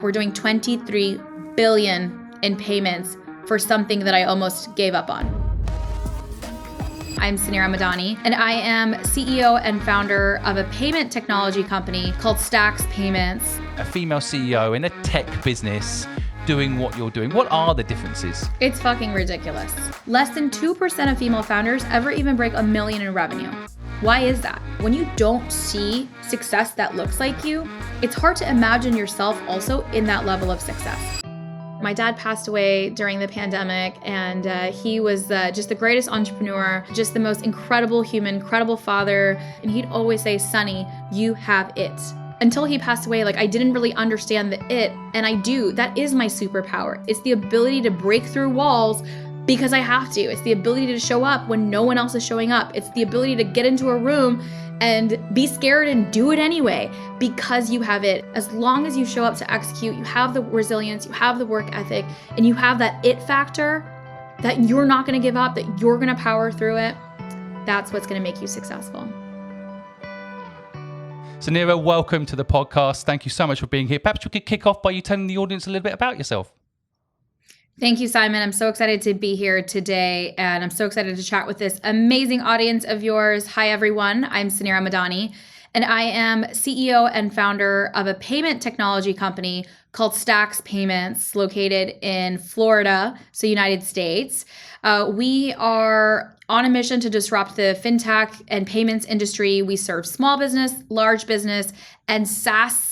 We're doing 23 billion in payments for something that I almost gave up on. I'm Suneera Madhani, and I am CEO and founder of a payment technology company called Stax Payments. A female CEO in a tech business doing what you're doing. What are the differences? It's fucking ridiculous. Less than 2% of female founders ever even break $1 million in revenue. Why is that? When you don't see success that looks like you, it's hard to imagine yourself also in that level of success. My dad passed away during the pandemic, and he was just the greatest entrepreneur, just the most incredible human, incredible father. And he'd always say, "Sonny, you have it." Until he passed away, I didn't really understand the it, and I do. That is my superpower. It's the ability to break through walls because I have to. It's the ability to show up when no one else is showing up. It's the ability to get into a room and be scared and do it anyway because you have it. As long as you show up to execute, you have the resilience, you have the work ethic, and you have that it factor that you're not gonna give up, that you're gonna power through it. That's what's gonna make you successful. Suneera, welcome to the podcast. Thank you so much for being here. Perhaps you could kick off by you telling the audience a little bit about yourself. Thank you, Simon. I'm so excited to be here today, and I'm so excited to chat with this amazing audience of yours. Hi, everyone. I'm Suneera Madhani, and I am CEO and founder of a payment technology company called Stax Payments, located in Florida, so United States. We are on a mission to disrupt the fintech and payments industry. We serve small business, large business, and SaaS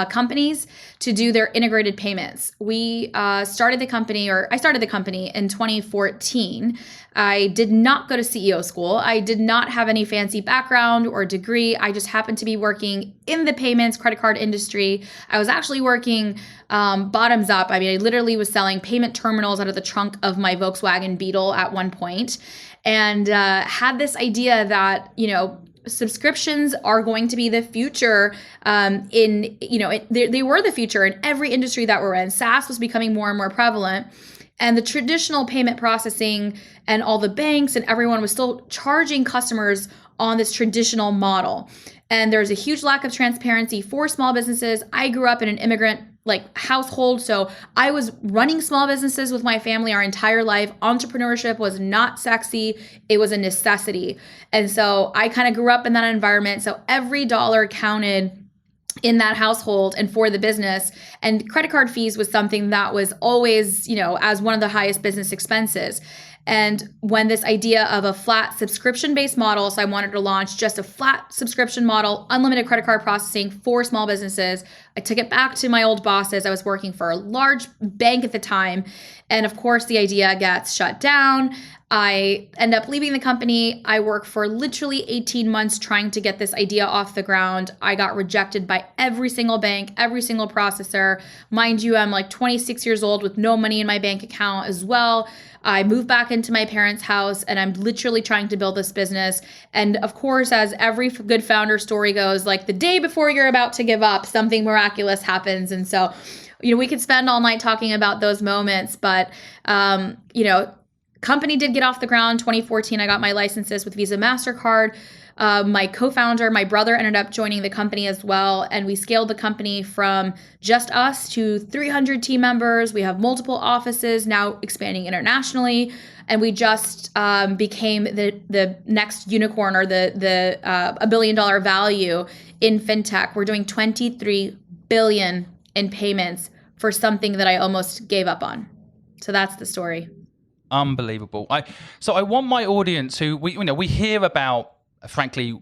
companies to do their integrated payments. I started the company in 2014. I did not go to CEO school. I did not have any fancy background or degree. I just happened to be working in the payments credit card industry. I was actually working bottoms up. I literally was selling payment terminals out of the trunk of my Volkswagen Beetle at one point, and had this idea that, subscriptions are going to be the future. They were the future in every industry that we're in. SaaS was becoming more and more prevalent, and the traditional payment processing and all the banks and everyone was still charging customers on this traditional model. And there's a huge lack of transparency for small businesses. I grew up in an immigrant household. So I was running small businesses with my family our entire life. Entrepreneurship was not sexy. It was a necessity. And so I kind of grew up in that environment. So every dollar counted in that household and for the business. And credit card fees was something that was always, as one of the highest business expenses. And when this idea of a flat subscription-based model, so I wanted to launch just a flat subscription model, unlimited credit card processing for small businesses, I took it back to my old bosses. I was working for a large bank at the time. And of course, the idea gets shut down. I end up leaving the company. I work for literally 18 months trying to get this idea off the ground. I got rejected by every single bank, every single processor. Mind you, I'm 26 years old with no money in my bank account as well. I moved back into my parents' house, and I'm literally trying to build this business. And of course, as every good founder story goes, the day before you're about to give up, something miraculous happens. And so, we could spend all night talking about those moments, but, company did get off the ground. 2014, I got my licenses with Visa, MasterCard. My co-founder, my brother, ended up joining the company as well. And we scaled the company from just us to 300 team members. We have multiple offices now, expanding internationally. And we just became the next unicorn, or the $1 billion value in fintech. We're doing 23 billion in payments for something that I almost gave up on. So that's the story. Unbelievable. So I want my audience who we hear about, frankly,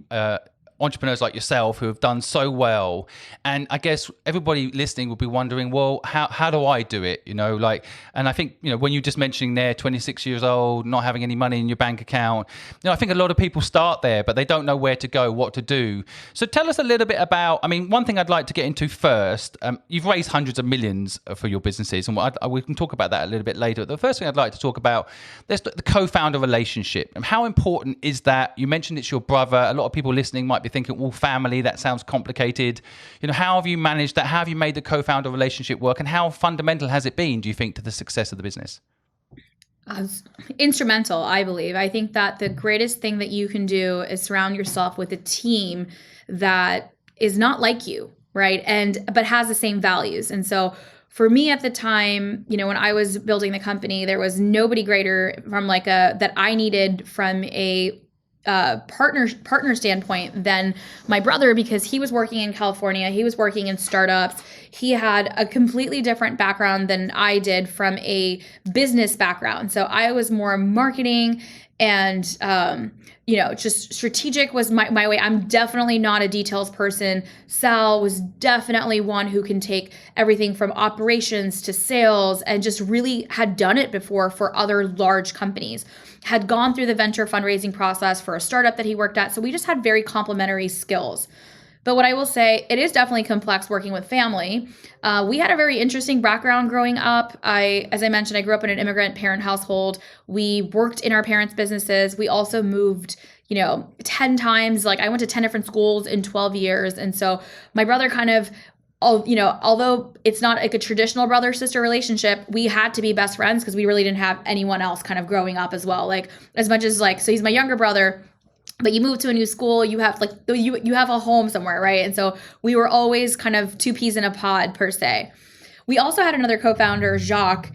entrepreneurs like yourself who have done so well, and I guess everybody listening will be wondering, well, how do I do it? And I think when you just mentioning there, 26 years old, not having any money in your bank account, I think a lot of people start there, but they don't know where to go, what to do. So tell us a little bit about. One thing I'd like to get into first. You've raised hundreds of millions for your businesses, and we can talk about that a little bit later. But the first thing I'd like to talk about is the co-founder relationship, and how important is that? You mentioned it's your brother. A lot of people listening might be thinking, well, family, that sounds complicated. How have you managed that? How have you made the co-founder relationship work? And how fundamental has it been, do you think, to the success of the business? Instrumental, I believe. I think that the greatest thing that you can do is surround yourself with a team that is not like you. right? But has the same values. And so for me at the time, when I was building the company, there was nobody greater from that I needed from a partner standpoint than my brother, because he was working in California. He was working in startups. He had a completely different background than I did from a business background. So I was more marketing and, just strategic was my way. I'm definitely not a details person. Sal was definitely one who can take everything from operations to sales and just really had done it before for other large companies, had gone through the venture fundraising process for a startup that he worked at. So we just had very complementary skills. But what I will say, it is definitely complex working with family. We had a very interesting background growing up. As I mentioned, I grew up in an immigrant parent household. We worked in our parents' businesses. We also moved, 10 times. I went to 10 different schools in 12 years. And so my brother kind of, although it's not like a traditional brother-sister relationship, we had to be best friends because we really didn't have anyone else kind of growing up as well. As much as so he's my younger brother, but you move to a new school, you have you have a home somewhere, right? And so we were always kind of two peas in a pod per se. We also had another co-founder, Jacques,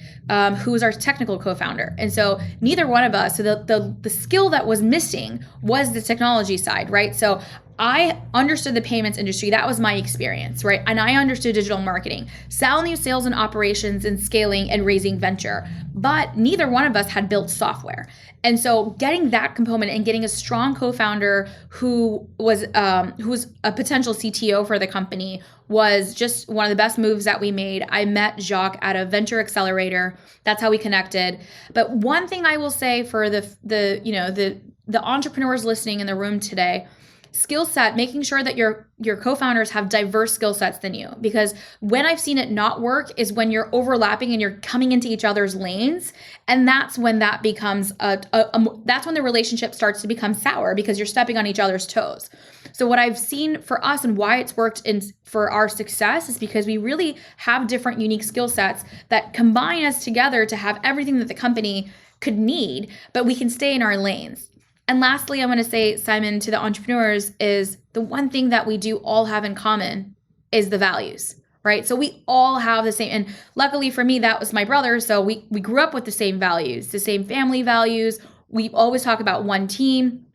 who was our technical co-founder. And so neither one of us, so the skill that was missing was the technology side, right? So I understood the payments industry. That was my experience, right? And I understood digital marketing. Sal knew sales and operations and scaling and raising venture, but neither one of us had built software. And so getting that component and getting a strong co-founder who was a potential CTO for the company was just one of the best moves that we made. I met Jacques at a venture accelerator. That's how we connected. But one thing I will say for the entrepreneurs listening in the room today, skill set, making sure that your co-founders have diverse skill sets than you. Because when I've seen it not work is when you're overlapping and you're coming into each other's lanes. And that's when that becomes that's when the relationship starts to become sour because you're stepping on each other's toes. So what I've seen for us and why it's worked for our success is because we really have different unique skill sets that combine us together to have everything that the company could need, but we can stay in our lanes. And lastly, I'm going to say, Simon, to the entrepreneurs is the one thing that we do all have in common is the values, right? So we all have the same, and luckily for me, that was my brother. So we grew up with the same values, the same family values. We always talk about one team.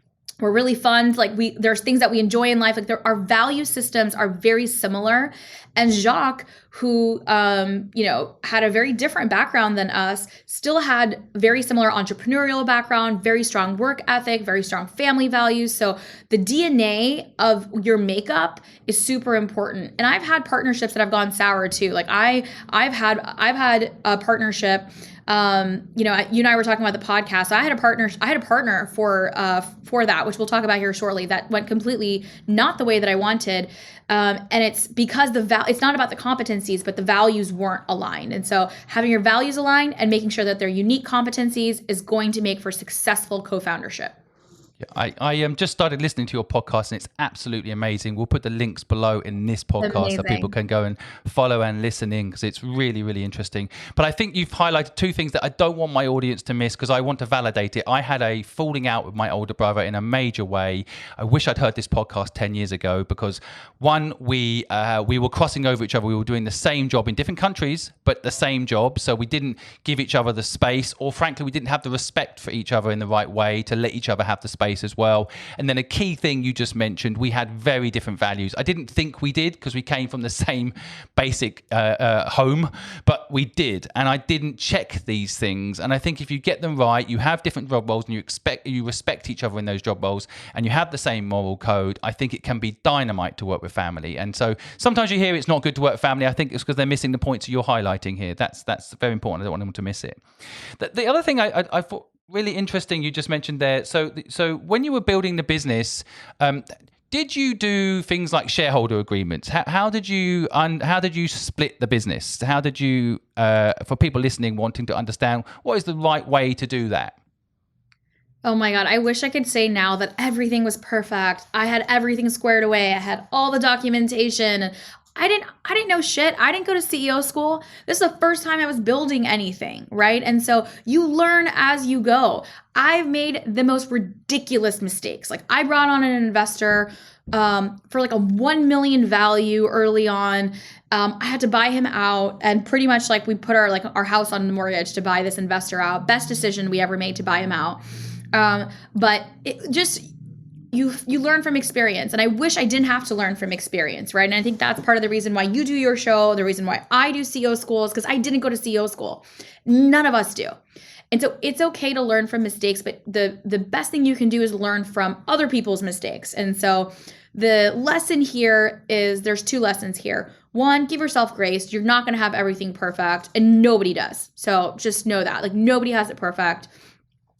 We're really fun. There's things that we enjoy in life. Our value systems are very similar. And Jacques, who, had a very different background than us, still had very similar entrepreneurial background, very strong work ethic, very strong family values. So the DNA of your makeup is super important. And I've had partnerships that have gone sour too. I've had a partnership. You and I were talking about the podcast. So I had a partner for that, which we'll talk about here shortly, that went completely not the way that I wanted. And it's because it's not about the competencies, but the values weren't aligned. And so having your values aligned and making sure that they're unique competencies is going to make for successful co-foundership. Yeah, I just started listening to your podcast and it's absolutely amazing. We'll put the links below in this podcast so people can go and follow and listen in because it's really, really interesting. But I think you've highlighted two things that I don't want my audience to miss because I want to validate it. I had a falling out with my older brother in a major way. I wish I'd heard this podcast 10 years ago because one, we were crossing over each other. We were doing the same job in different countries, but the same job. So we didn't give each other the space, or frankly, we didn't have the respect for each other in the right way to let each other have the space as well. And then a key thing you just mentioned, we had very different values. I didn't think we did because we came from the same basic home, but we did. And I didn't check these things. And I think if you get them right, you have different job roles and you respect each other in those job roles and you have the same moral code, I think it can be dynamite to work with family. And so sometimes you hear it's not good to work with family. I think it's because they're missing the points you're highlighting here. That's very important. I don't want them to miss it. The other thing I thought really interesting you just mentioned there. So when you were building the business, did you do things like shareholder agreements? How did you split the business? How did you, for people listening wanting to understand, what is the right way to do that? Oh my God, I wish I could say now that everything was perfect. I had everything squared away. I had all the documentation. I didn't know shit. I didn't go to CEO school. This is the first time I was building anything, right? And so you learn as you go. I've made the most ridiculous mistakes. I brought on an investor for like a 1 million value early on. I had to buy him out, and pretty much like we put our house on the mortgage to buy this investor out. Best decision we ever made to buy him out. But it just, you learn from experience, and I wish I didn't have to learn from experience, right? And I think that's part of the reason why you do your show, the reason why I do CEO schools, because I didn't go to CEO school. None of us do. And so it's okay to learn from mistakes, but the best thing you can do is learn from other people's mistakes. And so the lesson here is, there's two lessons here. One, give yourself grace. You're not going to have everything perfect, and nobody does. So just know that, like, nobody has it perfect.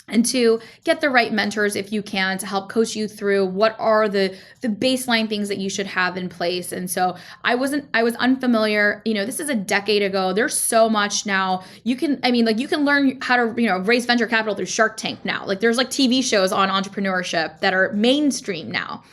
And two, get the right mentors if you can to help coach you through what are the baseline things that you should have in place. And so I was unfamiliar. This is a decade ago. There's so much now. You can learn how to, raise venture capital through Shark Tank now. Like, there's like TV shows on entrepreneurship that are mainstream now.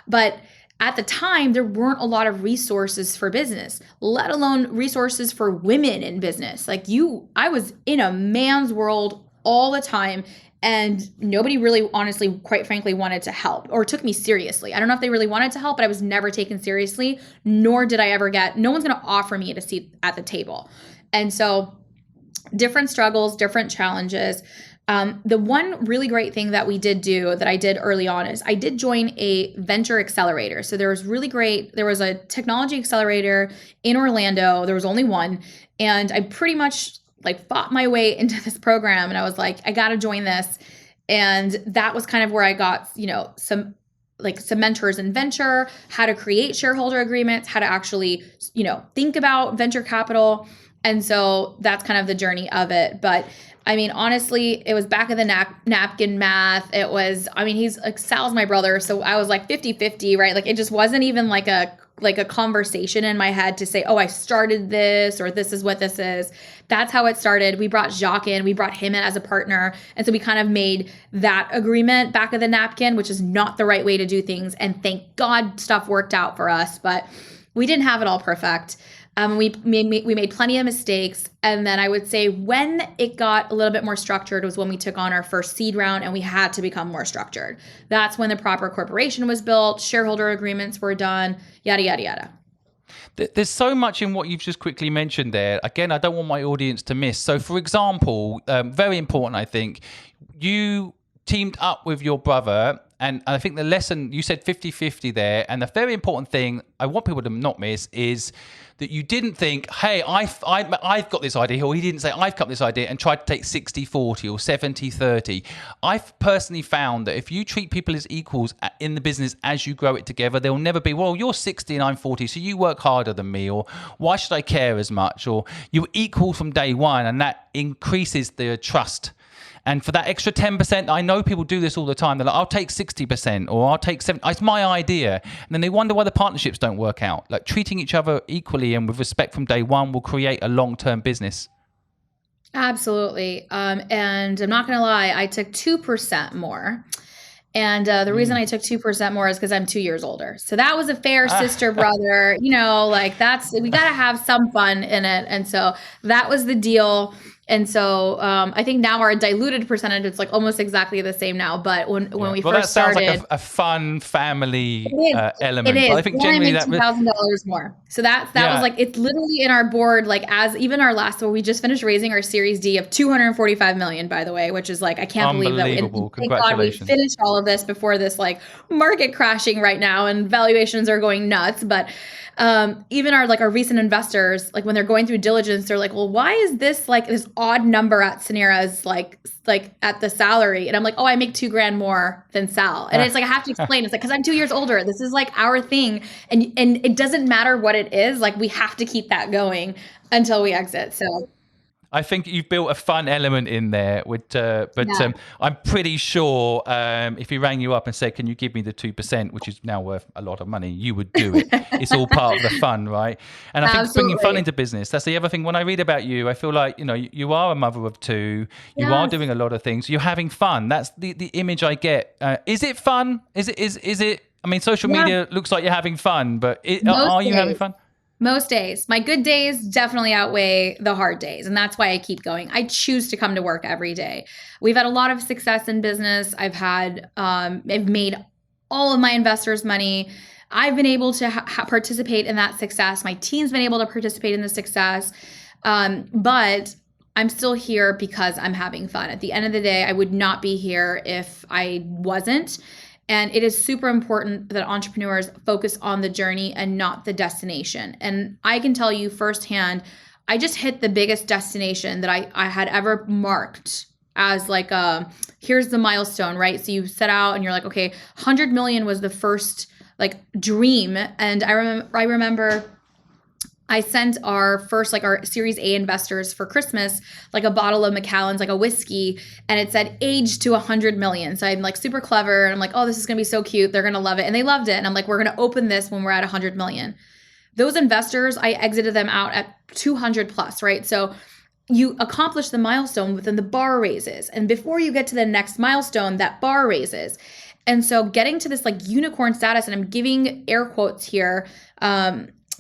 But at the time, there weren't a lot of resources for business, let alone resources for women in business. I was in a man's world all the time, and nobody really, honestly, quite frankly, wanted to help or took me seriously. I don't know if they really wanted to help, but I was never taken seriously, nor did I ever no one's going to offer me a seat at the table. And so different struggles, different challenges. The one really great thing that I did early on is I did join a venture accelerator. So there was a technology accelerator in Orlando. There was only one. And I pretty much fought my way into this program, and I was like, I got to join this. And that was kind of where I got, some mentors in venture, how to create shareholder agreements, how to actually, think about venture capital. And so that's kind of the journey of it. But I mean, honestly, it was back of the napkin math. It was, Sal's my brother. So I was like 50-50, right? Like, it just wasn't even like a conversation in my head to say, oh, I started this, or this is what this is. That's how it started. We brought Jacques in, we brought him in as a partner. And so we kind of made that agreement back of the napkin, which is not the right way to do things. And thank God stuff worked out for us, but we didn't have it all perfect. We made plenty of mistakes. And then I would say when it got a little bit more structured was when we took on our first seed round, and we had to become more structured. That's when the proper corporation was built, shareholder agreements were done, yada, yada, yada. There's so much in what you've just quickly mentioned there. Again, I don't want my audience to miss. So, for example, very important, I think, you teamed up with your brother. And I think the lesson, you said 50-50 there. And the very important thing I want people to not miss is that you didn't think, hey, I've got this idea, or he didn't say, I've got this idea, and tried to take 60-40 or 70-30. I've personally found that if you treat people as equals in the business as you grow it together, there'll never be, well, you're 60 and I'm 40, so you work harder than me, or why should I care as much? Or you're equal from day one, and that increases the trust. And for that extra 10%, I know people do this all the time. They're like, I'll take 60% or I'll take 70%. It's my idea. And then they wonder why the partnerships don't work out. Like, treating each other equally and with respect from day one will create a long-term business. Absolutely. And I'm not going to lie, I took 2% more. And the reason I took 2% more is because I'm 2 years older. So that was a fair sister brother, we got to have some fun in it. And so that was the deal. And so I think now our diluted percentage, it's like almost exactly the same now. But when we first started, that sounds like a fun family element. It is. But I think generally that $2,000 more. So that was like, it's literally in our board, like, as even our last one, we just finished raising our Series D of $245 million, by the way, which is like, I can't believe that. Thank God we finished all of this before this like market crashing right now, and valuations are going nuts. But even our recent investors, like when they're going through diligence, they're like, well, why is this like this odd number at Suneera's like at the salary? And I'm like, oh, I make $2,000 more than Sal. And it's like, I have to explain. It's like, cause I'm 2 years older. This is like our thing. And it doesn't matter what it is. Like, we have to keep that going until we exit. So I think you've built a fun element in there, I'm pretty sure if he rang you up and said, "Can you give me the 2%," which is now worth a lot of money, you would do it. It's all part of the fun, right? And I think bringing fun into business, that's the other thing. When I read about you, I feel like you are a mother of two. You are doing a lot of things. You're having fun. That's the image I get. Is it fun? Is it? I mean, social media looks like you're having fun, but are you having fun? Most days. My good days definitely outweigh the hard days. And that's why I keep going. I choose to come to work every day. We've had a lot of success in business. I've made all of my investors' money. I've been able to participate in that success. My team's been able to participate in the success. But I'm still here because I'm having fun. At the end of the day, I would not be here if I wasn't. And it is super important that entrepreneurs focus on the journey and not the destination. And I can tell you firsthand, I just hit the biggest destination that I had ever marked as like here's the milestone, right? So you set out and you're like, okay, 100 million was the first like dream. And I remember I sent our first, like our Series A investors for Christmas, like a bottle of Macallan's, like a whiskey, and it said age to 100 million. So I'm like super clever. And I'm like, oh, this is going to be so cute. They're going to love it. And they loved it. And I'm like, we're going to open this when we're at 100 million. Those investors, I exited them out at 200 plus, right? So you accomplish the milestone within the bar raises. And before you get to the next milestone, that bar raises. And so getting to this like unicorn status, and I'm giving air quotes here,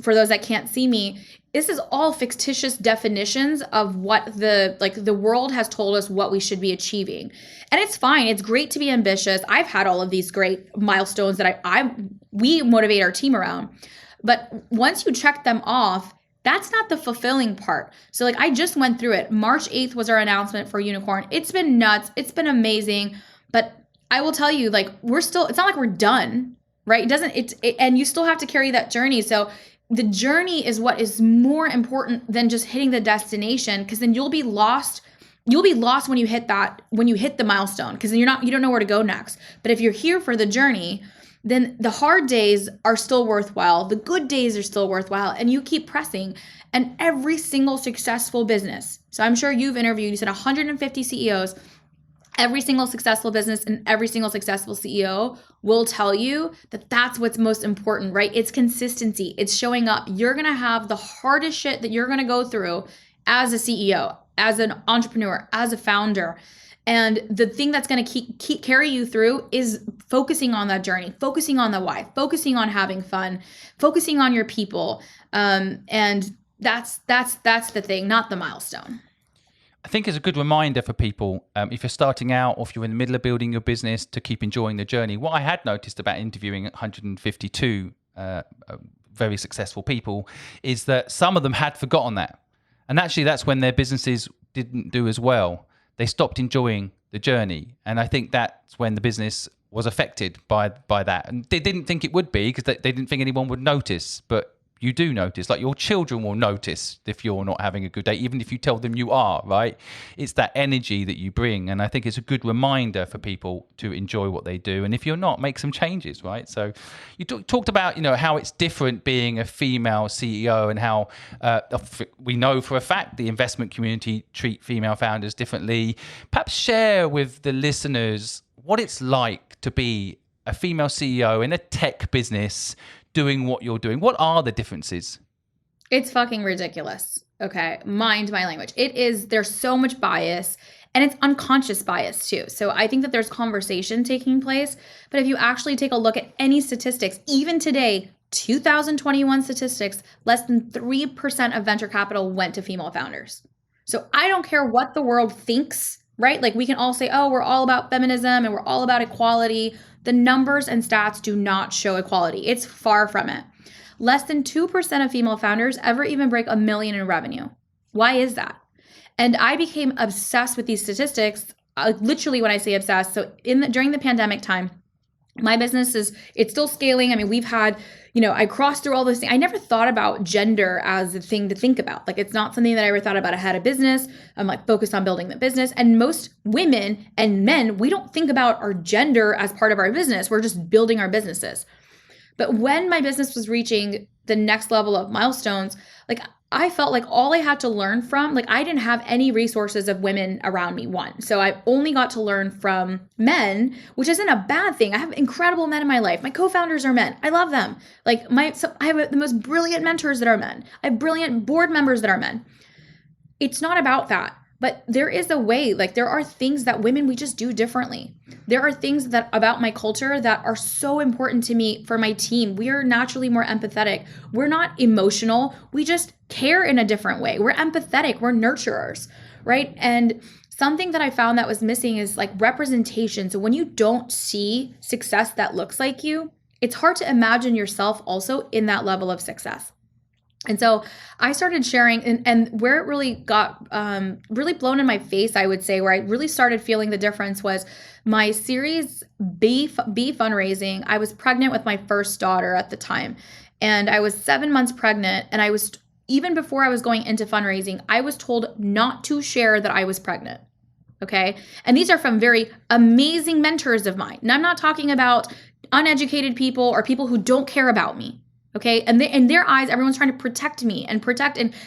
for those that can't see me, this is all fictitious definitions of what the world has told us what we should be achieving. And it's fine. It's great to be ambitious. I've had all of these great milestones that we motivate our team around. But once you check them off, that's not the fulfilling part. So like I just went through it. March 8th was our announcement for Unicorn. It's been nuts. It's been amazing. But I will tell you, like it's not like we're done, right? And you still have to carry that journey. So the journey is what is more important than just hitting the destination, because then you'll be lost. You'll be lost when you hit the milestone, because then you don't know where to go next. But if you're here for the journey, then the hard days are still worthwhile. The good days are still worthwhile, and you keep pressing. And every single successful business, so I'm sure you've interviewed, you said 150 CEOs, every single successful business and every single successful CEO will tell you that that's what's most important, right? It's consistency. It's showing up. You're going to have the hardest shit that you're going to go through as a CEO, as an entrepreneur, as a founder. And the thing that's going to keep carry you through is focusing on that journey, focusing on the why, focusing on having fun, focusing on your people. And that's the thing, not the milestone. I think it's a good reminder for people, if you're starting out or if you're in the middle of building your business, to keep enjoying the journey. What I had noticed about interviewing 152 very successful people is that some of them had forgotten that. And actually, that's when their businesses didn't do as well. They stopped enjoying the journey. And I think that's when the business was affected by that. And they didn't think it would be, because they didn't think anyone would notice. But you do notice, like your children will notice if you're not having a good day, even if you tell them you are, right? It's that energy that you bring. And I think it's a good reminder for people to enjoy what they do. And if you're not, make some changes, right? So you talked about, how it's different being a female CEO, and how we know for a fact the investment community treat female founders differently. Perhaps share with the listeners what it's like to be a female CEO in a tech business doing what you're doing. What are the differences? It's fucking ridiculous. Okay. Mind my language. There's so much bias, and it's unconscious bias too. So I think that there's conversation taking place, but if you actually take a look at any statistics, even today, 2021 statistics, less than 3% of venture capital went to female founders. So I don't care what the world thinks, right? Like we can all say, oh, we're all about feminism and we're all about equality. The numbers and stats do not show equality. It's far from it. Less than 2% of female founders ever even break $1 million in revenue. Why is that? And I became obsessed with these statistics, literally when I say obsessed. So during the pandemic time, my business it's still scaling. I mean, we've had, I crossed through all those things. I never thought about gender as a thing to think about. Like, it's not something that I ever thought about. I had a business. I'm like focused on building the business. And most women and men, we don't think about our gender as part of our business. We're just building our businesses. But when my business was reaching the next level of milestones, like I felt like all I had to learn from, like I didn't have any resources of women around me, one. So I only got to learn from men, which isn't a bad thing. I have incredible men in my life. My co-founders are men. I love them. Like I have the most brilliant mentors that are men. I have brilliant board members that are men. It's not about that. But there is a way, like there are things that women, we just do differently. There are things that about my culture that are so important to me for my team. We are naturally more empathetic. We're not emotional. We just care in a different way. We're empathetic. We're nurturers, right? And something that I found that was missing is like representation. So when you don't see success that looks like you, it's hard to imagine yourself also in that level of success. And so I started sharing, and where it really got really blown in my face, I would say, where I really started feeling the difference was my Series B fundraising. I was pregnant with my first daughter at the time, and I was 7 months pregnant, and I was, even before I was going into fundraising, I was told not to share that I was pregnant. Okay. And these are from very amazing mentors of mine. And I'm not talking about uneducated people or people who don't care about me. Okay. And in their eyes, everyone's trying to protect me and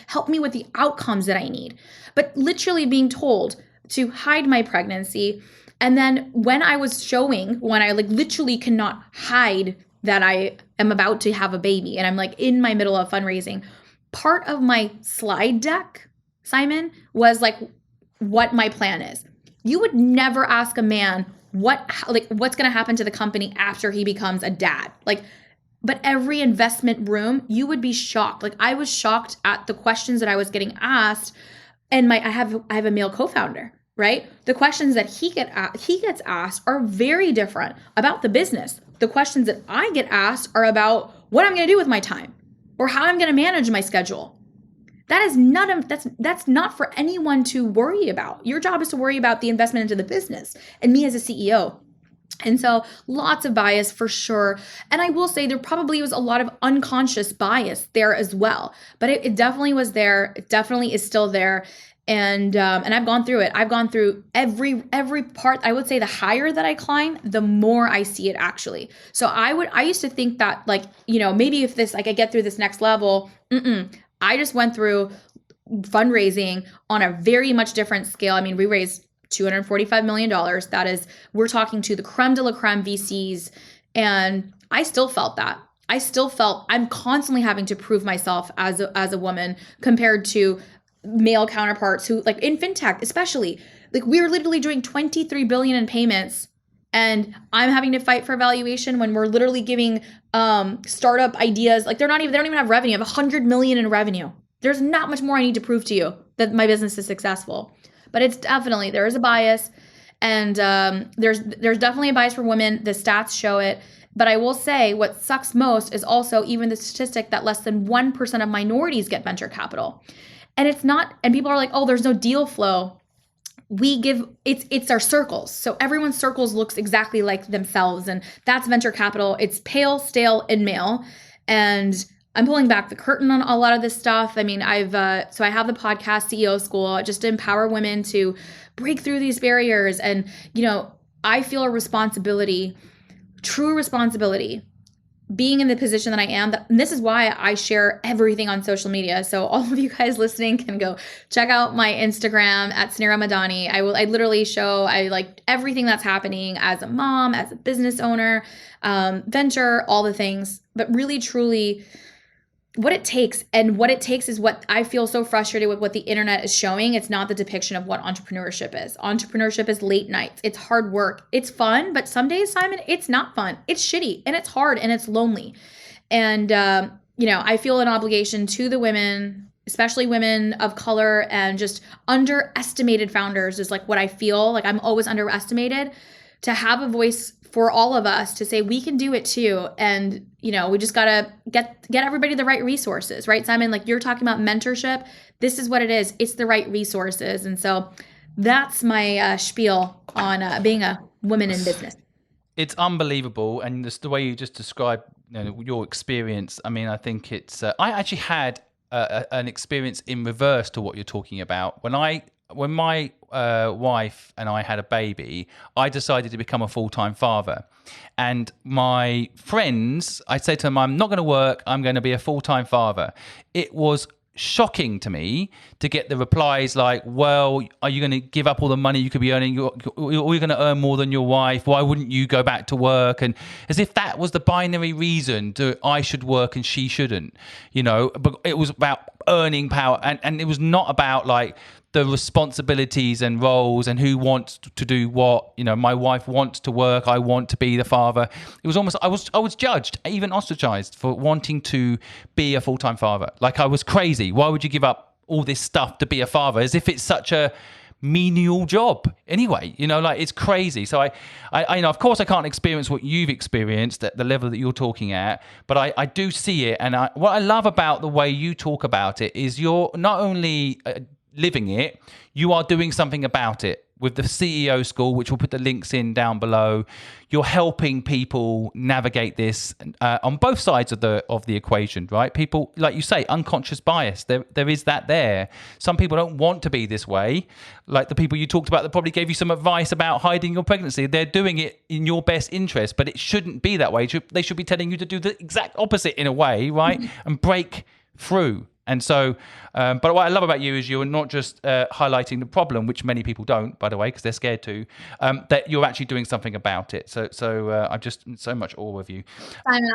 help me with the outcomes that I need. But literally being told to hide my pregnancy. And then when I like literally cannot hide that I am about to have a baby and I'm like in my middle of fundraising, part of my slide deck, Simon, was like what my plan is. You would never ask a man what's going to happen to the company after he becomes a dad. But every investment room, you would be shocked. Like I was shocked at the questions that I was getting asked. And I have a male co-founder, right? The questions that he gets asked are very different about the business. The questions that I get asked are about what I'm going to do with my time or how I'm going to manage my schedule. That's not for anyone to worry about. Your job is to worry about the investment into the business and me as a CEO. And so lots of bias for sure. And I will say there probably was a lot of unconscious bias there as well, but it definitely was there. It definitely is still there. And I've gone through it. I've gone through every part. I would say the higher that I climb, the more I see it actually. So I used to think that maybe if this, I get through this next level, I just went through fundraising on a very much different scale. I mean, we raised $245 million. That is, we're talking to the creme de la creme VCs. And I still felt that. I still felt I'm constantly having to prove myself as a woman compared to male counterparts who, like in fintech, especially, like we were literally doing 23 billion in payments. And I'm having to fight for valuation when we're literally giving startup ideas. Like they don't even have revenue. I have 100 million in revenue. There's not much more I need to prove to you that my business is successful. But it's definitely, there is a bias, and there's definitely a bias for women. The stats show it. But I will say what sucks most is also even the statistic that less than 1% of minorities get venture capital. And it's not, and people are like, oh, there's no deal flow. It's our circles. So everyone's circles looks exactly like themselves. And that's venture capital. It's pale, stale, and male. And I'm pulling back the curtain on a lot of this stuff. I mean, I have the podcast CEO School just to empower women to break through these barriers. And, I feel a responsibility, true responsibility, being in the position that I am. And this is why I share everything on social media. So all of you guys listening can go check out my Instagram at Suneera Madhani. I literally show everything that's happening as a mom, as a business owner, venture, all the things, but really, truly, what it takes is what I feel so frustrated with what the internet is showing. It's not the depiction of what entrepreneurship is. Entrepreneurship is late nights. It's hard work. It's fun, but some days, Simon, it's not fun. It's shitty and it's hard and it's lonely. And, I feel an obligation to the women, especially women of color, and just underestimated founders is like what I feel like I'm always underestimated, to have a voice for all of us to say we can do it too. And, we just got to get everybody the right resources, right, Simon? Like you're talking about mentorship. This is what it is. It's the right resources. And so that's my spiel on being a woman in business. It's unbelievable. And just the way you just described your experience, I mean, I think it's, I actually had an experience in reverse to what you're talking about. When my wife and I had a baby, I decided to become a full-time father. And my friends, I said to them, I'm not going to work. I'm going to be a full-time father. It was shocking to me to get the replies like, well, are you going to give up all the money you could be earning? Or you're going to earn more than your wife. Why wouldn't you go back to work? And as if that was the binary reason I should work and she shouldn't, But it was about earning power, and it was not about like the responsibilities and roles and who wants to do what. My wife wants to work, I want to be the father. It was almost, I was judged, even ostracized for wanting to be a full-time father. Like I was crazy. Why would you give up all this stuff to be a father, as if it's such a menial job anyway? Like it's crazy. So I of course I can't experience what you've experienced at the level that you're talking at, but I do see it. And what I love about the way you talk about it is you're not only living it, you are doing something about it. With the CEO school, which we'll put the links in down below, you're helping people navigate this on both sides of the equation, right? People, like you say, unconscious bias. There is that there. Some people don't want to be this way. Like the people you talked about that probably gave you some advice about hiding your pregnancy. They're doing it in your best interest, but it shouldn't be that way. They should be telling you to do the exact opposite in a way, right? And break through. And so, but what I love about you is you're not just highlighting the problem, which many people don't, by the way, because they're scared to, that you're actually doing something about it. So I'm just so much awe of you. Simon,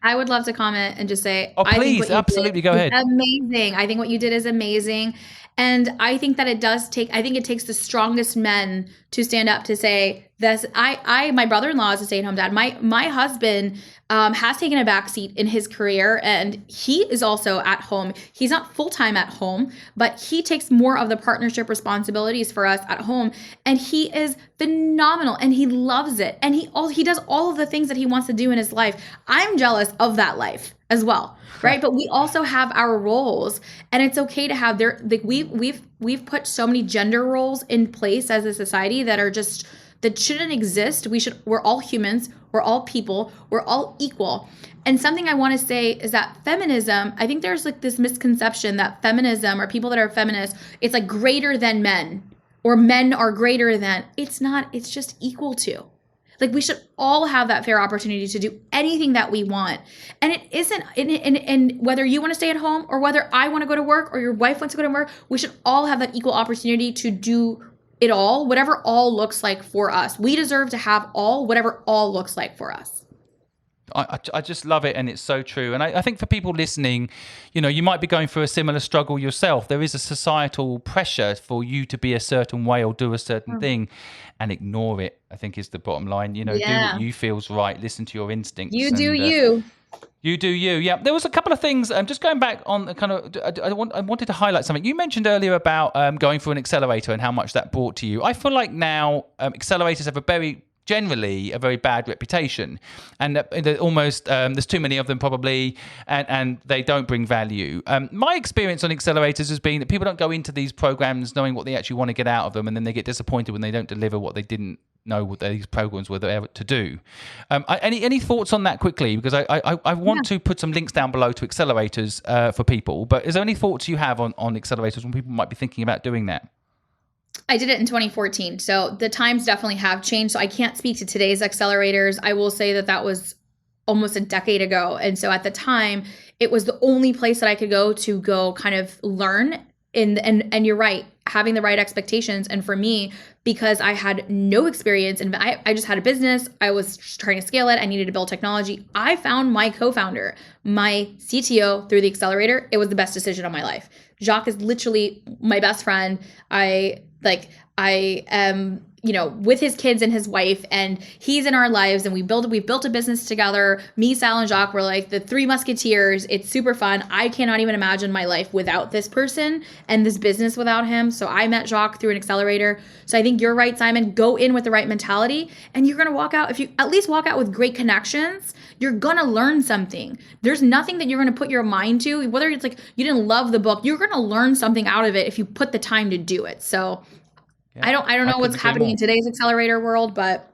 I would love to comment and just say, oh, please, absolutely, go ahead. Amazing. I think what you did is amazing. And I think that I think it takes the strongest men to stand up to say this. My brother-in-law is a stay-at-home dad. My husband has taken a backseat in his career, and he is also at home. He's not full-time at home, but he takes more of the partnership responsibilities for us at home. And he is phenomenal, and he loves it. And he does all of the things that he wants to do in his life. I'm jealous of that life as well. Right. But we also have our roles, and it's okay to have we've put so many gender roles in place as a society that shouldn't exist. We're all humans. We're all people. We're all equal. And something I want to say is that feminism, I think there's like this misconception that feminism or people that are feminists, it's like greater than men, or men are greater than. It's not. It's just equal to. Like we should all have that fair opportunity to do anything that we want. And it isn't, and whether you want to stay at home or whether I want to go to work or your wife wants to go to work, we should all have that equal opportunity to do it all, whatever all looks like for us. We deserve to have all, whatever all looks like for us. I just love it, and it's so true. And I think for people listening, you might be going through a similar struggle yourself. There is a societal pressure for you to be a certain way or do a certain thing, and ignore it, I think, is the bottom line. Do what you feel's right. Listen to your instincts. You do you. You do you. Yeah. There was a couple of things. Just going back on the kind of, I wanted to highlight something. You mentioned earlier about going through an accelerator and how much that brought to you. I feel like now accelerators have generally a very bad reputation, and almost there's too many of them probably, and they don't bring value. My experience on accelerators has been that people don't go into these programs knowing what they actually want to get out of them, and then they get disappointed when they don't deliver what they didn't know what these programs were there to do. Any thoughts on that quickly? Because I want to put some links down below to accelerators for people, but is there any thoughts you have on accelerators when people might be thinking about doing that? I did it in 2014. So the times definitely have changed. So I can't speak to today's accelerators. I will say that was almost a decade ago. And so at the time, it was the only place that I could go kind of learn. And you're right, having the right expectations. And for me, because I had no experience and I just had a business, I was trying to scale it. I needed to build technology. I found my co-founder, my CTO through the accelerator. It was the best decision of my life. Jacques is literally my best friend. I am, with his kids and his wife, and he's in our lives, and we've built a business together. Me, Sal, and Jacques were like the three musketeers. It's super fun. I cannot even imagine my life without this person and this business without him. So I met Jacques through an accelerator. So I think you're right, Simon. Go in with the right mentality, and you're going to walk out. If you at least walk out with great connections, you're going to learn something. There's nothing that you're going to put your mind to, whether it's like you didn't love the book, you're going to learn something out of it if you put the time to do it. So yeah, I don't know what's happening in today's accelerator world, but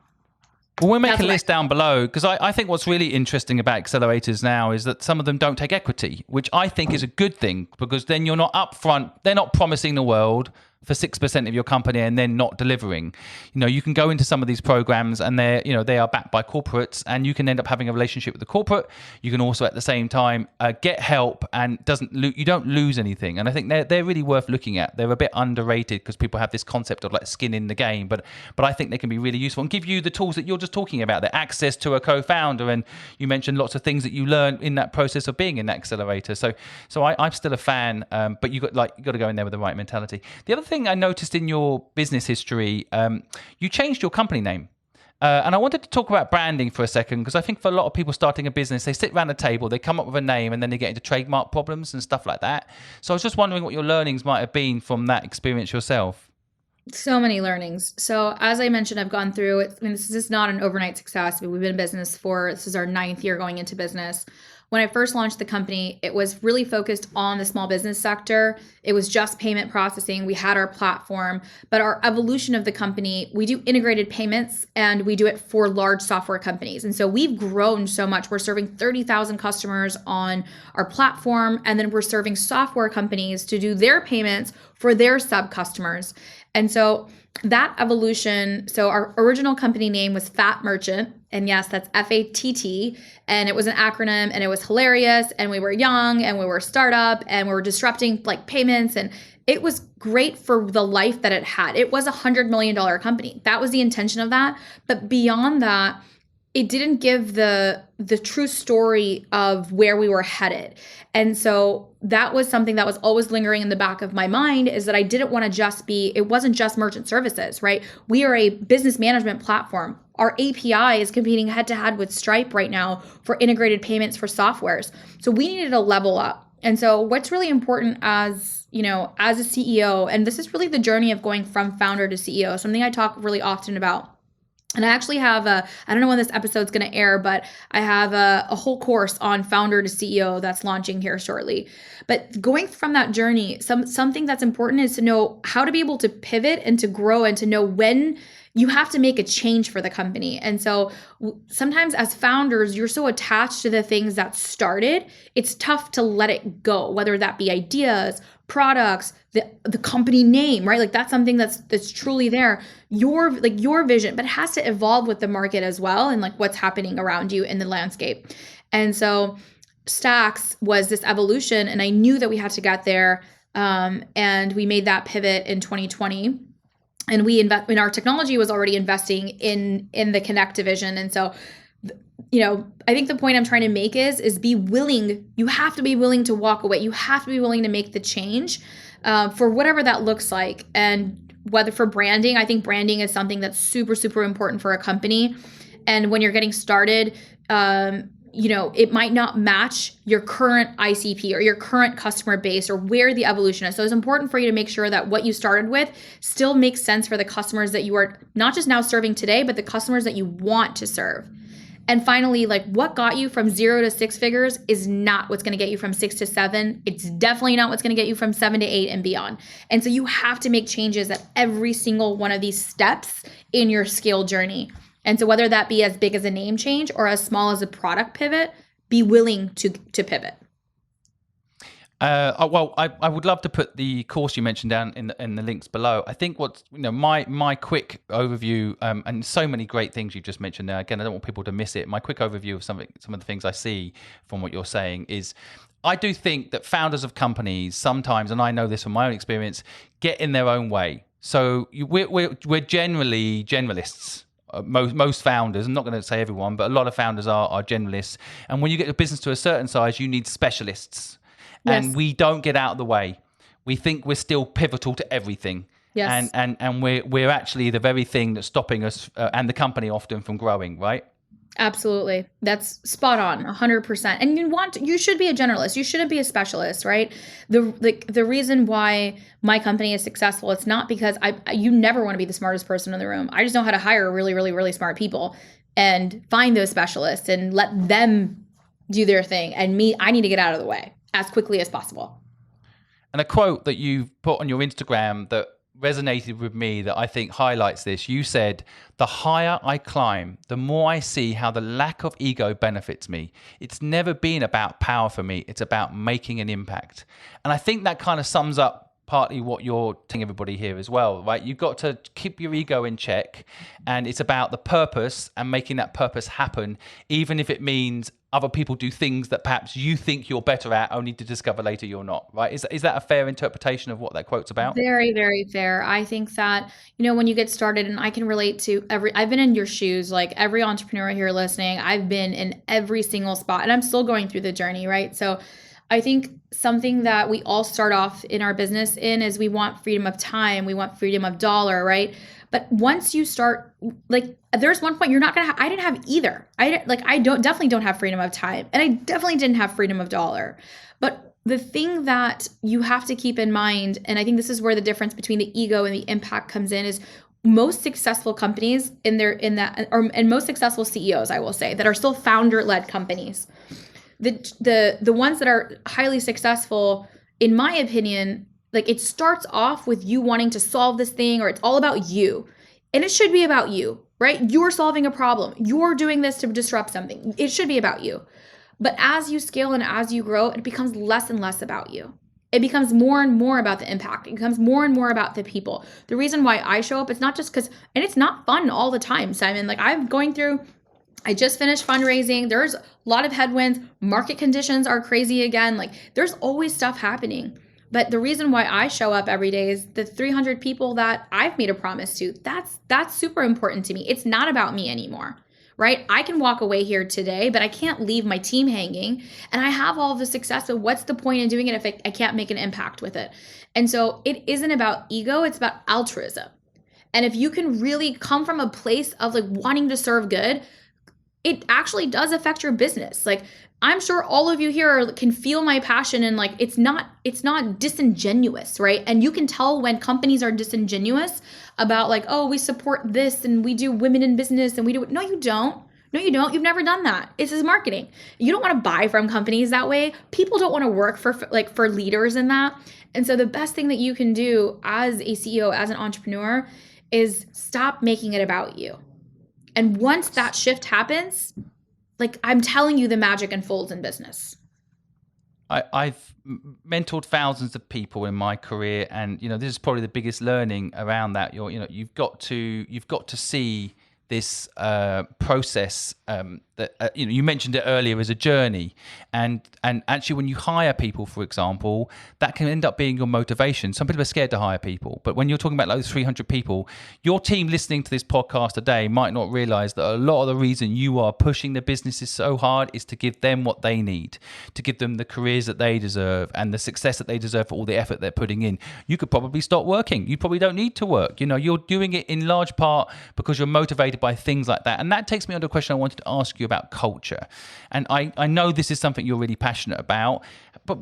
we'll make a list down below, because I think what's really interesting about accelerators now is that some of them don't take equity, which I think is a good thing, because then you're not upfront. They're not promising the world. for 6% of your company and then not delivering. You can go into some of these programs and they are backed by corporates, and you can end up having a relationship with the corporate. You can also at the same time get help, and you don't lose anything. And I think they're really worth looking at. They're a bit underrated because people have this concept of like skin in the game, but I think they can be really useful and give you the tools that you're just talking about, the access to a co-founder. And you mentioned lots of things that you learn in that process of being in that accelerator. So I'm still a fan, but you got to go in there with the right mentality. The other thing I noticed in your business history, you changed your company name. And I wanted to talk about branding for a second, because I think for a lot of people starting a business, they sit around a table, they come up with a name, and then they get into trademark problems and stuff like that. So I was just wondering what your learnings might have been from that experience yourself. So many learnings. So as I mentioned, I've gone through it. I mean, this is not an overnight success. We've been in business this is our 9th year going into business. When I first launched the company, it was really focused on the small business sector. It was just payment processing. We had our platform, but our evolution of the company, we do integrated payments, and we do it for large software companies. And so we've grown so much. We're serving 30,000 customers on our platform, and then we're serving software companies to do their payments for their sub customers. And so that evolution, so our original company name was Fat Merchant. And yes, that's FATT. And it was an acronym, and it was hilarious. And we were young, and we were a startup, and we were disrupting like payments. And it was great for the life that it had. It was $100 million company. That was the intention of that. But beyond that, it didn't give the true story of where we were headed. And so that was something that was always lingering in the back of my mind, is that I didn't want to it wasn't just merchant services, right? We are a business management platform. Our API is competing head to head with Stripe right now for integrated payments for softwares. So we needed to level up. And so what's really important as a CEO, and this is really the journey of going from founder to CEO, something I talk really often about. And I actually have I don't know when this episode's going to air, but I have a whole course on founder to CEO that's launching here shortly. But going from that journey, something that's important is to know how to be able to pivot and to grow, and to know when you have to make a change for the company. And so sometimes as founders, you're so attached to the things that started, it's tough to let it go, whether that be ideas, products, the company name, right? Like that's something that's truly there, your vision, but it has to evolve with the market as well, and like what's happening around you in the landscape. And so Stax was this evolution, and I knew that we had to get there. And we made that pivot in 2020. And our technology was already investing in the Connect division. And so, I think the point I'm trying to make is be willing. You have to be willing to walk away. You have to be willing to make the change for whatever that looks like. And whether for branding, I think branding is something that's super, super important for a company. And when you're getting started, it might not match your current ICP or your current customer base or where the evolution is. So it's important for you to make sure that what you started with still makes sense for the customers that you are not just now serving today, but the customers that you want to serve. And finally, like what got you from 0 to 6 figures is not what's going to get you from 6 to 7. It's definitely not what's going to get you from 7 to 8 and beyond. And so you have to make changes at every single one of these steps in your scale journey. And so whether that be as big as a name change or as small as a product pivot, be willing to pivot. I would love to put the course you mentioned down in the links below. I think what's my quick overview, and so many great things you just mentioned there. Again, I don't want people to miss it. My quick overview of some of the things I see from what you're saying is, I do think that founders of companies sometimes, and I know this from my own experience, get in their own way. So we're generally generalists. Most founders, I'm not going to say everyone, but a lot of founders are generalists. And when you get a business to a certain size, you need specialists. Yes. And we don't get out of the way. We think we're still pivotal to everything. Yes. And we're actually the very thing that's stopping us and the company often from growing, right? Absolutely. That's spot on, 100%. And you should be a generalist. You shouldn't be a specialist, right? The reason why my company is successful, it's not because you never want to be the smartest person in the room. I just know how to hire really, really, really smart people and find those specialists and let them do their thing. And I need to get out of the way as quickly as possible. And a quote that you put on your Instagram that resonated with me that I think highlights this. You said, "The higher I climb, the more I see how the lack of ego benefits me. It's never been about power for me. It's about making an impact." And I think that kind of sums up partly what you're telling everybody here as well, right? You've got to keep your ego in check, and it's about the purpose and making that purpose happen, even if it means other people do things that perhaps you think you're better at, only to discover later you're not, right? Is that a fair interpretation of what that quote's about? Very, very fair. I think that, when you get started, and I can relate to I've been in your shoes, like every entrepreneur here listening, I've been in every single spot, and I'm still going through the journey, right? So I think something that we all start off in our business in is we want freedom of time, we want freedom of dollar, right? But once you start, like, there's one point you're not gonna I didn't have either. I definitely don't have freedom of time, and I definitely didn't have freedom of dollar. But the thing that you have to keep in mind, and I think this is where the difference between the ego and the impact comes in, is most successful companies and most successful CEOs, I will say, that are still founder-led companies. The ones that are highly successful, in my opinion, like, it starts off with you wanting to solve this thing, or it's all about you. And it should be about you, right? You're solving a problem. You're doing this to disrupt something. It should be about you. But as you scale and as you grow, it becomes less and less about you. It becomes more and more about the impact. It becomes more and more about the people. The reason why I show up, it's not just because, and it's not fun all the time, Simon. Like, I just finished fundraising. There's a lot of headwinds. Market conditions are crazy again. Like, there's always stuff happening. But the reason why I show up every day is the 300 people that I've made a promise to. That's super important to me. It's not about me anymore, right? I can walk away here today, but I can't leave my team hanging. And I have all of the success. So what's the point in doing it if I can't make an impact with it? And so it isn't about ego. It's about altruism. And if you can really come from a place of, like, wanting to serve good, it actually does affect your business. Like, I'm sure all of you here can feel my passion, and, like, it's not disingenuous, right? And you can tell when companies are disingenuous about, like, oh, we support this and we do women in business and we do it. No, you don't. No, you don't. You've never done that. This is marketing. You don't want to buy from companies that way. People don't want to work for leaders in that. And so the best thing that you can do as a CEO, as an entrepreneur, is stop making it about you. And once that shift happens, like, I'm telling you, the magic unfolds in business. I've mentored thousands of people in my career, and this is probably the biggest learning around that. You've got to see this process that you mentioned it earlier as a journey, and actually when you hire people, for example, that can end up being your motivation. Some people are scared to hire people, but when you're talking about those 300 people, your team listening to this podcast today might not realize that a lot of the reason you are pushing the businesses so hard is to give them what they need, to give them the careers that they deserve and the success that they deserve for all the effort they're putting in. You could probably stop working. You probably don't need to work. You're doing it in large part because you're motivated by things like that. And that takes me on to a question I wanted to ask you about culture. And I know this is something you're really passionate about, but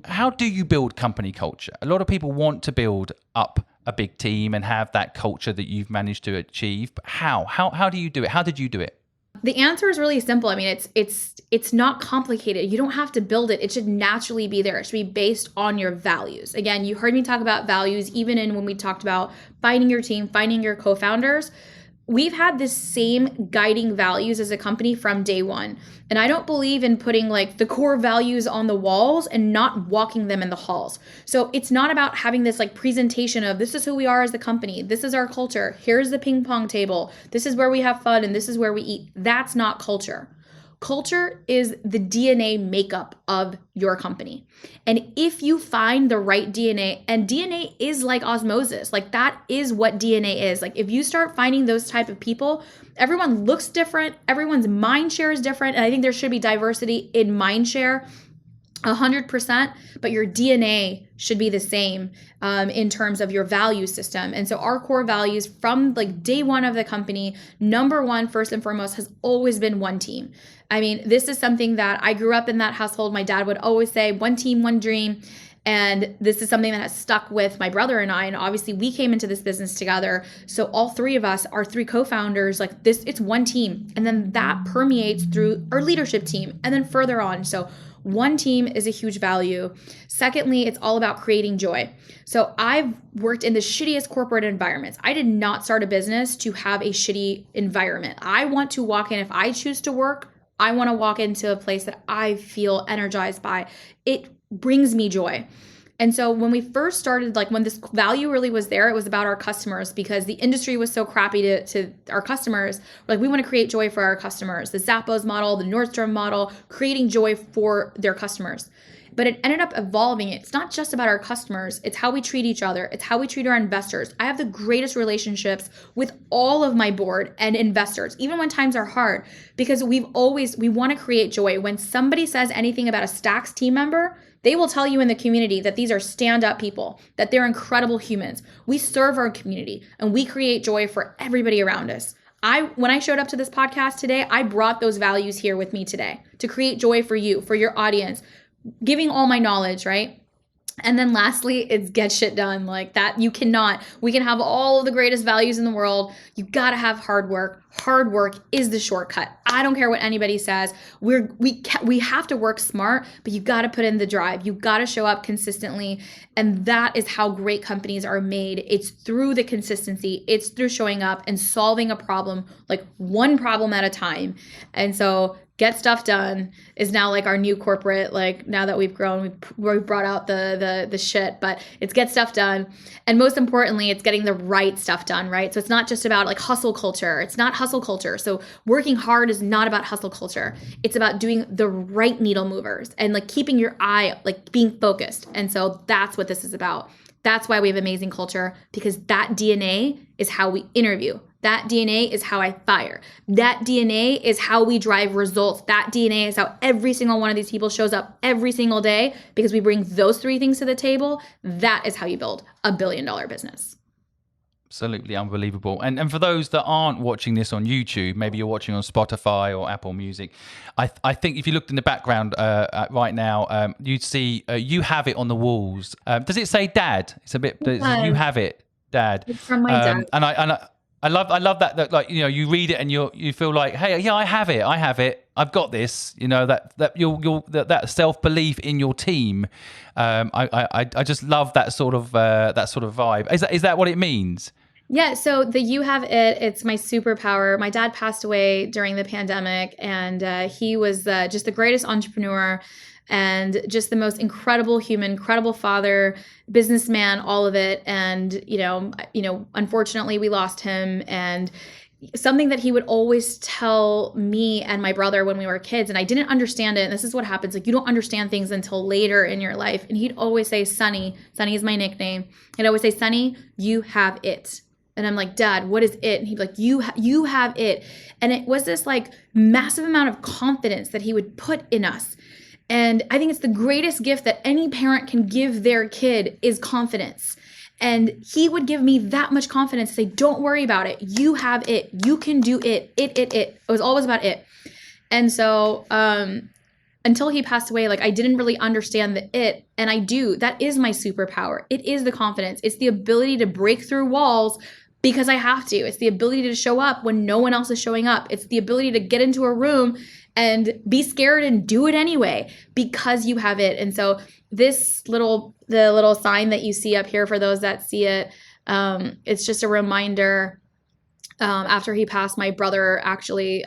how do you build company culture? A lot of people want to build up a big team and have that culture that you've managed to achieve, but how do you do it? How did you do it? The answer is really simple. I mean, it's not complicated. You don't have to build it. It should naturally be there. It should be based on your values. Again, you heard me talk about values even when we talked about finding your team, finding your co-founders. We've had the same guiding values as a company from day one. And I don't believe in putting, like, the core values on the walls and not walking them in the halls. So it's not about having this, like, presentation of, this is who we are as the company. This is our culture. Here's the ping pong table. This is where we have fun and this is where we eat. That's not culture. Culture is the DNA makeup of your company. And if you find the right DNA, and DNA is like osmosis, like, that is what DNA is. Like, if you start finding those type of people, everyone looks different, everyone's mind share is different. And I think there should be diversity in mind share 100%, but your DNA should be the same in terms of your value system. And so our core values from, like, day one of the company, number one, first and foremost, has always been one team. I mean, this is something that I grew up in that household. My dad would always say, one team, one dream. And this is something that has stuck with my brother and I. And obviously we came into this business together. So all three of us, our three co-founders, like, this, it's one team. And then that permeates through our leadership team and then further on. So one team is a huge value. Secondly, it's all about creating joy. So I've worked in the shittiest corporate environments. I did not start a business to have a shitty environment. I want to walk in, if I choose to work, I want to walk into a place that I feel energized by. It brings me joy. And so when we first started, like when this value really was there, it was about our customers, because the industry was so crappy to our customers. Like, we want to create joy for our customers. The Zappos model, the Nordstrom model, creating joy for their customers. But it ended up evolving. It's not just about our customers. It's how we treat each other. It's how we treat our investors. I have the greatest relationships with all of my board and investors, even when times are hard, because we want to create joy. When somebody says anything about a Stax team member, they will tell you in the community that these are stand-up people, that they're incredible humans. We serve our community and we create joy for everybody around us. When I showed up to this podcast today, I brought those values here with me today to create joy for you, for your audience, giving all my knowledge, right? And then lastly, it's get shit done. Like that, we can have all of the greatest values in the world. You got to have hard work. Hard work is the shortcut. I don't care what anybody says. We have to work smart, but you got to put in the drive. You got to show up consistently. And that is how great companies are made. It's through the consistency. It's through showing up and solving a problem, like one problem at a time. And so get stuff done is now like our new corporate, like now that we've grown, we've brought out the shit, but it's get stuff done. And most importantly, it's getting the right stuff done, right? So it's not just about like hustle culture. It's not hustle culture. So working hard is not about hustle culture. It's about doing the right needle movers and like keeping your eye, like being focused. And so that's what this is about. That's why we have amazing culture, because that DNA is how we interview. That DNA is how I fire. That DNA is how we drive results. That DNA is how every single one of these people shows up every single day, because we bring those three things to the table. That is how you build $1 billion business. Absolutely unbelievable. And for those that aren't watching this on YouTube, maybe you're watching on Spotify or Apple Music, I think if you looked in the background right now, you'd see you have it on the walls. Does it say Dad? It's a bit, you have it, Dad. It's from my dad. And I love that like, you know, you read it and you feel like, hey, yeah, I have it, I've got this, you know, that self-belief in your team. I just love that sort of vibe. Is that what it means? Yeah, so the you have it's my superpower. My dad passed away during the pandemic, and he was just the greatest entrepreneur and just the most incredible human, incredible father, businessman, all of it. And, you know, unfortunately we lost him. And something that he would always tell me and my brother when we were kids, and I didn't understand it. And this is what happens. Like, you don't understand things until later in your life. And he'd always say, Sonny is my nickname. He'd always say, Sonny, you have it. And I'm like, Dad, what is it? And he'd be like, you have it. And it was this like massive amount of confidence that he would put in us. And I think it's the greatest gift that any parent can give their kid is confidence. And he would give me that much confidence to say, don't worry about it. You have it. You can do it. It was always about it. And so until he passed away, like I didn't really understand the it. And I do. That is my superpower. It is the confidence. It's the ability to break through walls because I have to. It's the ability to show up when no one else is showing up. It's the ability to get into a room and be scared and do it anyway because you have it. And so the little sign that you see up here, for those that see it, it's just a reminder. After he passed, my brother actually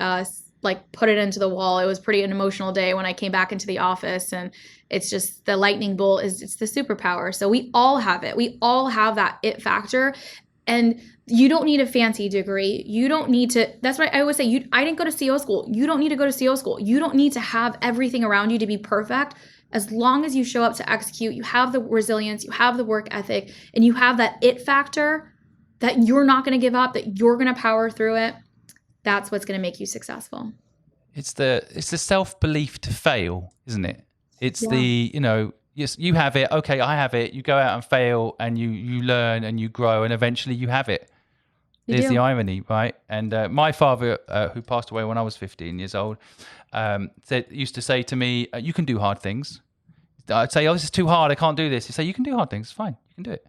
put it into the wall. It was pretty an emotional day when I came back into the office, and it's just the lightning bolt it's the superpower. So we all have it. We all have that it factor. And you don't need a fancy degree. You don't need to, that's what I always say. I didn't go to CO school. You don't need to go to CO school. You don't need to have everything around you to be perfect. As long as you show up to execute, you have the resilience, you have the work ethic, and you have that it factor that you're not going to give up, that you're going to power through it. That's what's going to make you successful. It's the self-belief to fail, isn't it? It's yes, you have it. Okay, I have it. You go out and fail, and you learn and you grow, and eventually you have it. There's the irony, right? And my father, who passed away when I was 15 years old, used to say to me, "You can do hard things." I'd say, "Oh, this is too hard. I can't do this." He'd say, "You can do hard things. It's fine. You can do it."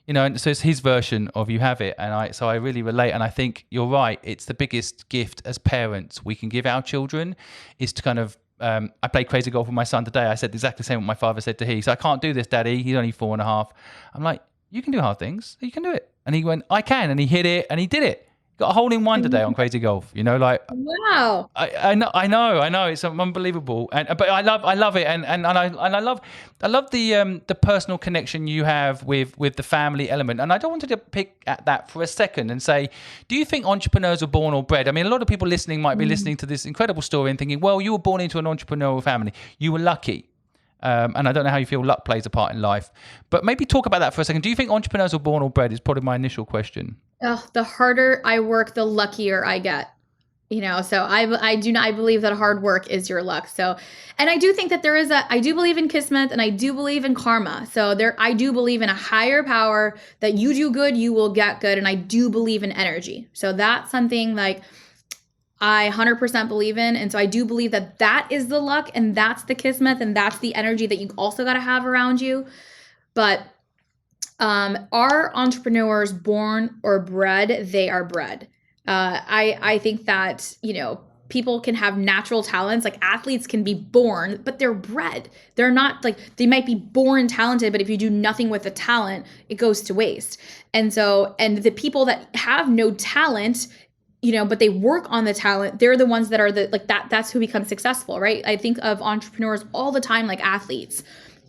You know, and so it's his version of "you have it," and I really relate. And I think you're right. It's the biggest gift as parents we can give our children is to kind of. I played crazy golf with my son today. I said exactly the same what my father said to he. So I can't do this, Daddy. He's only 4.5. I'm like, you can do hard things. You can do it. And he went, I can. And he hit it and he did it. Got a hole in one today on Crazy Golf. You know, like Wow. I know. It's unbelievable, but I love it, and I love the personal connection you have with the family element. And I don't want to pick at that for a second and say, do you think entrepreneurs are born or bred? I mean, a lot of people listening might be listening to this incredible story and thinking, well, you were born into an entrepreneurial family, you were lucky. And I don't know how you feel luck plays a part in life, but maybe talk about that for a second. Do you think entrepreneurs are born or bred? Is probably my initial question. Oh, the harder I work, the luckier I get. So I believe that hard work is your luck. So, and I do think that I do believe in kismet and I do believe in karma. So I do believe in a higher power that you do good, you will get good. And I do believe in energy. So that's something like I 100% believe in. And so I do believe that is the luck and that's the kismet and that's the energy that you also got to have around you. But are entrepreneurs born or bred? They are bred. I think that, people can have natural talents, like athletes can be born, but they're bred. They're not like, they might be born talented, but if you do nothing with the talent, it goes to waste. And the people that have no talent, but they work on the talent, they're the ones that are that's who becomes successful, right? I think of entrepreneurs all the time like athletes.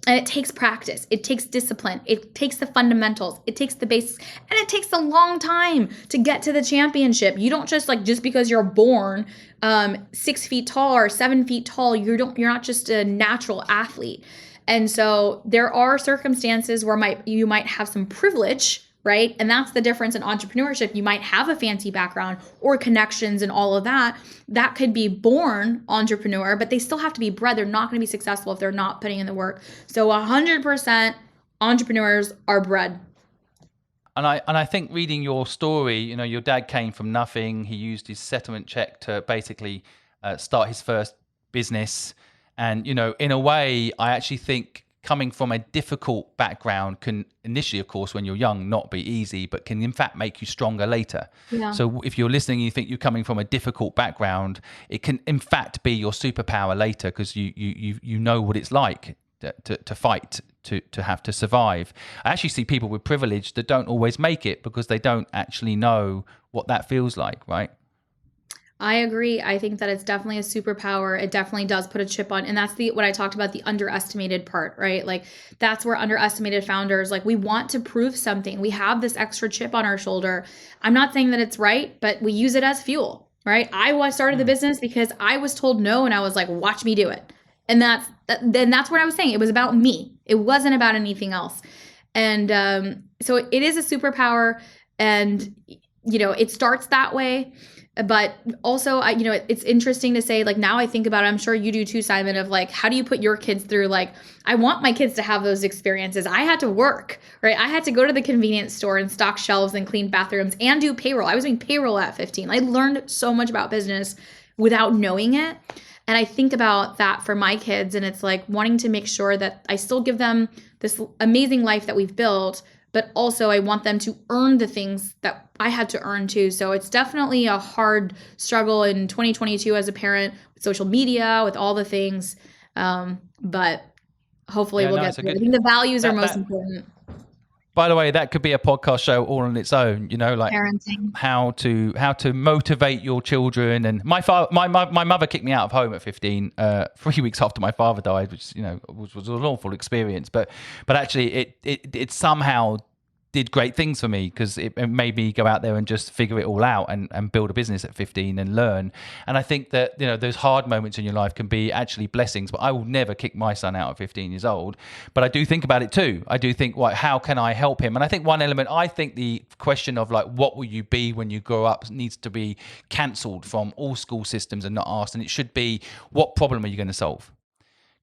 And it takes practice. It takes discipline. It takes the fundamentals. It takes the basics. And it takes a long time to get to the championship. You don't just because you're born 6 feet tall or 7 feet tall, you're not just a natural athlete. And so there are circumstances where you might have some privilege, right? And that's the difference in entrepreneurship. You might have a fancy background or connections and all of that. That could be born entrepreneur, but they still have to be bred. They're not going to be successful if they're not putting in the work. So 100% entrepreneurs are bred. And I think reading your story, your dad came from nothing. He used his settlement check to basically start his first business. And, in a way, I actually think coming from a difficult background can initially, of course, when you're young, not be easy, but can in fact make you stronger later. Yeah. So if you're listening and you think you're coming from a difficult background, it can in fact be your superpower later because you know what it's like to fight, to have to survive. I actually see people with privilege that don't always make it because they don't actually know what that feels like, right? I agree. I think that it's definitely a superpower. It definitely does put a chip on. And that's what I talked about, the underestimated part, right? Like that's where underestimated founders, we want to prove something. We have this extra chip on our shoulder. I'm not saying that it's right, but we use it as fuel, right? I started the business because I was told no. And I was like, watch me do it. And that's what I was saying. It was about me. It wasn't about anything else. And so it is a superpower and, it starts that way. But also, it's interesting to say, now I think about it, I'm sure you do too, Simon, of how do you put your kids through, I want my kids to have those experiences. I had to work, right? I had to go to the convenience store and stock shelves and clean bathrooms and do payroll. I was doing payroll at 15. I learned so much about business without knowing it. And I think about that for my kids, and it's wanting to make sure that I still give them this amazing life that we've built, but also I want them to earn the things that I had to earn too. So it's definitely a hard struggle in 2022 as a parent with social media, with all the things. But hopefully we'll get through it. I think the values are most important. By the way, that could be a podcast show all on its own, parenting, how to motivate your children. And my mother kicked me out of home at 15, 3 weeks after my father died, which was an awful experience. But actually, it somehow did great things for me because it made me go out there and just figure it all out and build a business at 15 and learn. And I think that, those hard moments in your life can be actually blessings, but I will never kick my son out at 15 years old. But I do think about it too. I do think, how can I help him? And I think one element, the question of what will you be when you grow up needs to be cancelled from all school systems and not asked. And it should be, what problem are you going to solve?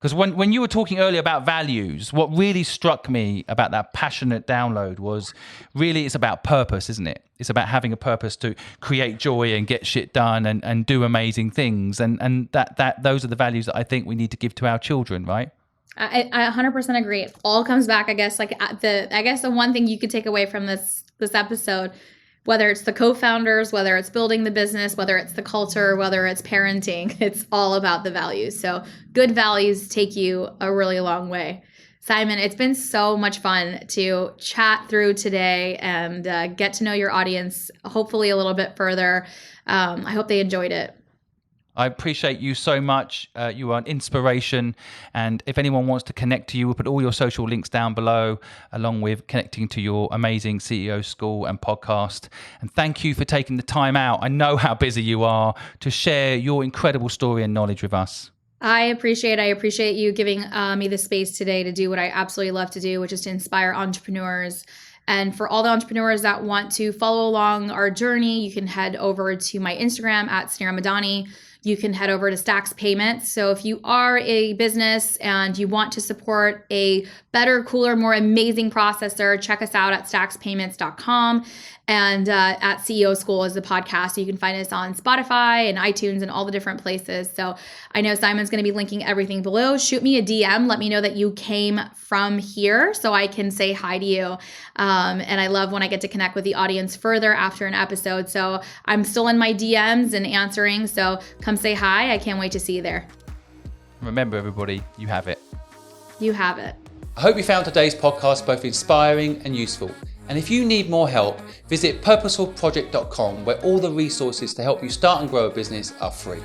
Because when you were talking earlier about values, what really struck me about that passionate download was really it's about purpose, isn't it? It's about having a purpose to create joy and get shit done and do amazing things. And that those are the values that I think we need to give to our children, right? I 100% agree. It all comes back, I guess, the one thing you could take away from this episode, whether it's the co-founders, whether it's building the business, whether it's the culture, whether it's parenting, it's all about the values. So good values take you a really long way. Simon, it's been so much fun to chat through today and get to know your audience, hopefully a little bit further. I hope they enjoyed it. I appreciate you so much. You are an inspiration. And if anyone wants to connect to you, we'll put all your social links down below, along with connecting to your amazing CEO school and podcast. And thank you for taking the time out. I know how busy you are to share your incredible story and knowledge with us. I appreciate you giving me the space today to do what I absolutely love to do, which is to inspire entrepreneurs. And for all the entrepreneurs that want to follow along our journey, you can head over to my Instagram at Suneera Madhani. You can head over to Stax Payments. So if you are a business and you want to support a better, cooler, more amazing processor, check us out at staxpayments.com. And at CEO School is the podcast. You can find us on Spotify and iTunes and all the different places. So I know Simon's going to be linking everything below. Shoot me a DM. Let me know that you came from here so I can say hi to you. And I love when I get to connect with the audience further after an episode. So I'm still in my DMs and answering. So come say hi. I can't wait to see you there. Remember, everybody, you have it. You have it. I hope you found today's podcast both inspiring and useful. And if you need more help, visit purposefulproject.com, where all the resources to help you start and grow a business are free.